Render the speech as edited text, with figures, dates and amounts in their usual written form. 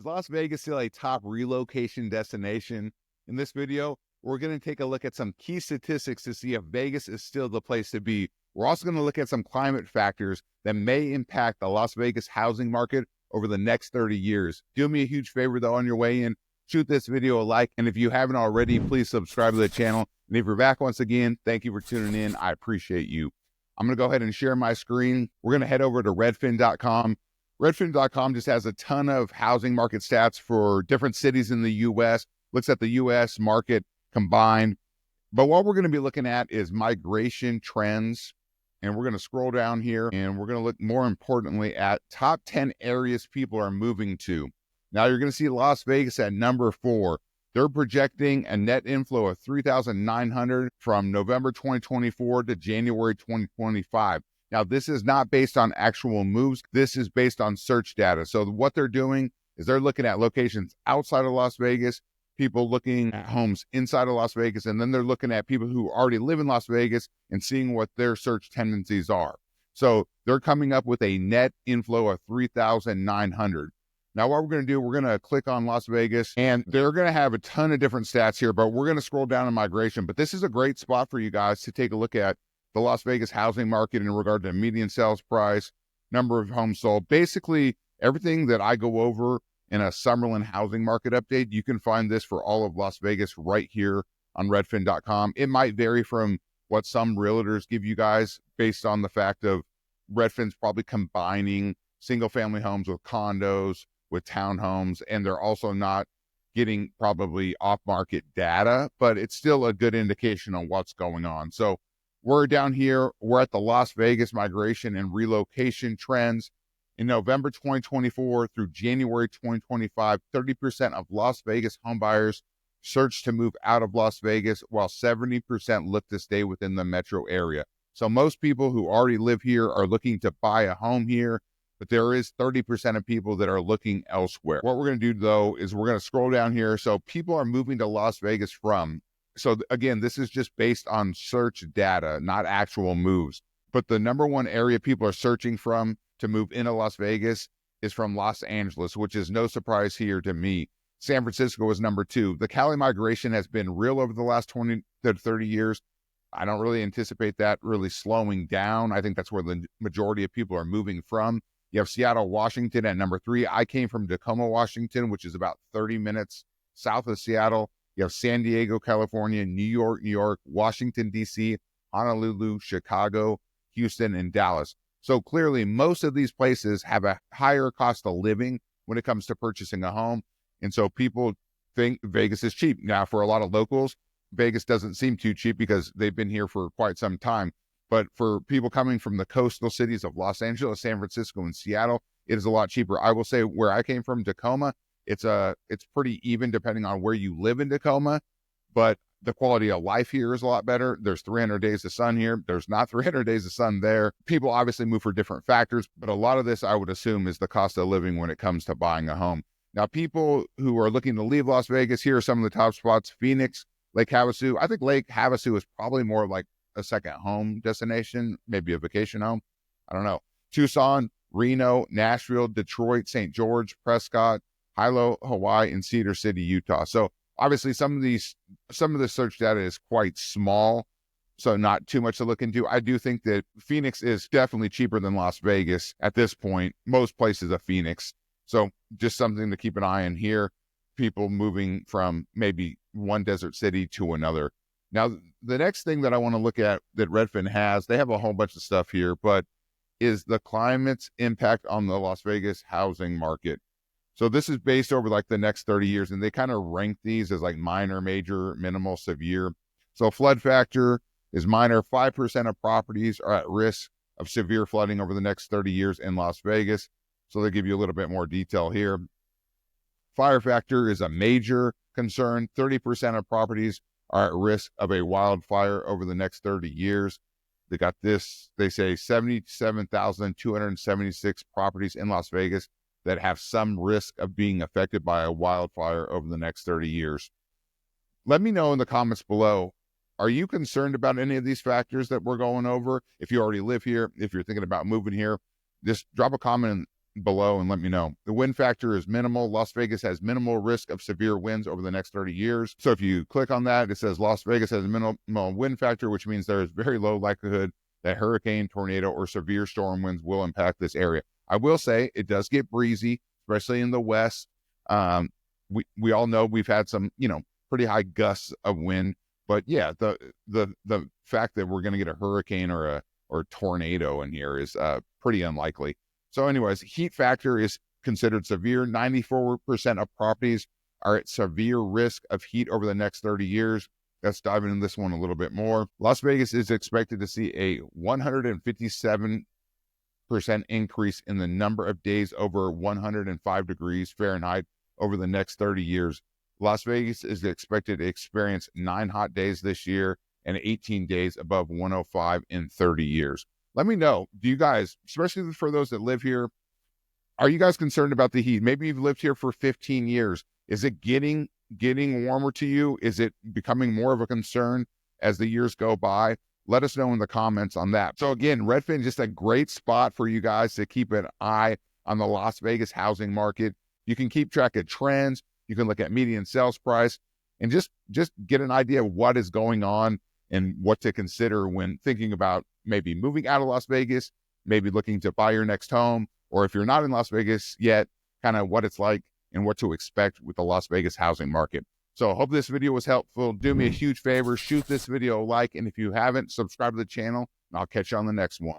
Is Las Vegas still a top relocation destination? In this video, we're going to take a look at some key statistics to see if Vegas is still the place to be. We're also going to look at some climate factors that may impact the Las Vegas housing market over the next 30 years. Do me a huge favor though on your way in, shoot this video a like, and if you haven't already, please subscribe to the channel. And if you're back once again, thank you for tuning in. I appreciate you. I'm going to go ahead and share my screen. We're going to head over to redfin.com. Redfin.com just has a ton of housing market stats for different cities in the U.S., looks at the U.S. market combined. But what we're going to be looking at is migration trends. And we're going to scroll down here and we're going to look more importantly at top 10 areas people are moving to. Now you're going to see Las Vegas at number 4. They're projecting a net inflow of 3,900 from November 2024 to January 2025. Now, this is not based on actual moves. This is based on search data. So what they're doing is they're looking at locations outside of Las Vegas, people looking at homes inside of Las Vegas, and then they're looking at people who already live in Las Vegas and seeing what their search tendencies are. So they're coming up with a net inflow of 3,900. Now, what we're going to do, we're going to click on Las Vegas, and they're going to have a ton of different stats here, but we're going to scroll down in migration. But this is a great spot for you guys to take a look at the Las Vegas housing market in regard to median sales price, number of homes sold. Basically, everything that I go over in a Summerlin housing market update, you can find this for all of Las Vegas right here on redfin.com. It might vary from what some realtors give you guys based on the fact of Redfin's probably combining single-family homes with condos, with townhomes, and they're also not getting probably off-market data, but it's still a good indication on what's going on. So we're down here, we're at the Las Vegas migration and relocation trends. In November 2024 through January 2025, 30% of Las Vegas homebuyers searched to move out of Las Vegas, while 70% look to stay within the metro area. So most people who already live here are looking to buy a home here, but there is 30% of people that are looking elsewhere. What we're going to do, though, is we're going to scroll down here. So people are moving to Las Vegas from. So again, this is just based on search data, not actual moves. But the number one area people are searching from to move into Las Vegas is from Los Angeles, which is no surprise here to me. San Francisco is number 2. The Cali migration has been real over the last 20 to 30 years. I don't really anticipate that really slowing down. I think that's where the majority of people are moving from. You have Seattle, Washington at number 3. I came from Tacoma, Washington, which is about 30 minutes south of Seattle. You have San Diego, California, New York, Washington, D.C., Honolulu, Chicago, Houston, and Dallas. So clearly, most of these places have a higher cost of living when it comes to purchasing a home. And so people think Vegas is cheap. Now, for a lot of locals, Vegas doesn't seem too cheap because they've been here for quite some time. But for people coming from the coastal cities of Los Angeles, San Francisco, and Seattle, it is a lot cheaper. I will say where I came from, Tacoma, it's pretty even depending on where you live in Tacoma, but the quality of life here is a lot better. There's 300 days of sun here. There's not 300 days of sun there. People obviously move for different factors, but a lot of this I would assume is the cost of living when it comes to buying a home. Now, people who are looking to leave Las Vegas, here are some of the top spots: Phoenix, Lake Havasu. I think Lake Havasu is probably more like a second home destination, maybe a vacation home. I don't know. Tucson, Reno, Nashville, Detroit, St. George, Prescott, Hilo, Hawaii, and Cedar City, Utah. So obviously some of the search data is quite small, so not too much to look into. I do think that Phoenix is definitely cheaper than Las Vegas at this point. Most places of Phoenix. So just something to keep an eye on here. People moving from maybe one desert city to another. Now, the next thing that I want to look at that Redfin has, they have a whole bunch of stuff here, but is the climate's impact on the Las Vegas housing market. So this is based over like the next 30 years, and they kind of rank these as like minor, major, minimal, severe. So flood factor is minor. 5% of properties are at risk of severe flooding over the next 30 years in Las Vegas. So they give you a little bit more detail here. Fire factor is a major concern. 30% of properties are at risk of a wildfire over the next 30 years. They got this, they say 77,276 properties in Las Vegas that have some risk of being affected by a wildfire over the next 30 years. Let me know in the comments below, are you concerned about any of these factors that we're going over? If you already live here, if you're thinking about moving here, just drop a comment below and let me know. The wind factor is minimal. Las Vegas has minimal risk of severe winds over the next 30 years. So if you click on that, it says Las Vegas has a minimal wind factor, which means there is very low likelihood that hurricane, tornado, or severe storm winds will impact this area. I will say it does get breezy, especially in the west. We all know we've had some, pretty high gusts of wind, but yeah, the fact that we're going to get a hurricane or a tornado in here is pretty unlikely. So anyways, heat factor is considered severe. 94% of properties are at severe risk of heat over the next 30 years. Let's dive into this one a little bit more. Las Vegas is expected to see a 157% increase in the number of days over 105 degrees Fahrenheit over the next 30 years. Las Vegas is expected to experience 9 hot days this year and 18 days above 105 in 30 years. Let me know, do you guys, especially for those that live here, are you guys concerned about the heat? Maybe you've lived here for 15 years. Is it getting warmer to you? Is it becoming more of a concern as the years go by? Let us know in the comments on that. So again, Redfin, just a great spot for you guys to keep an eye on the Las Vegas housing market. You can keep track of trends. You can look at median sales price and just get an idea of what is going on and what to consider when thinking about maybe moving out of Las Vegas, maybe looking to buy your next home, or if you're not in Las Vegas yet, kind of what it's like and what to expect with the Las Vegas housing market. So I hope this video was helpful. Do me a huge favor, shoot this video a like, and if you haven't, subscribe to the channel, and I'll catch you on the next one.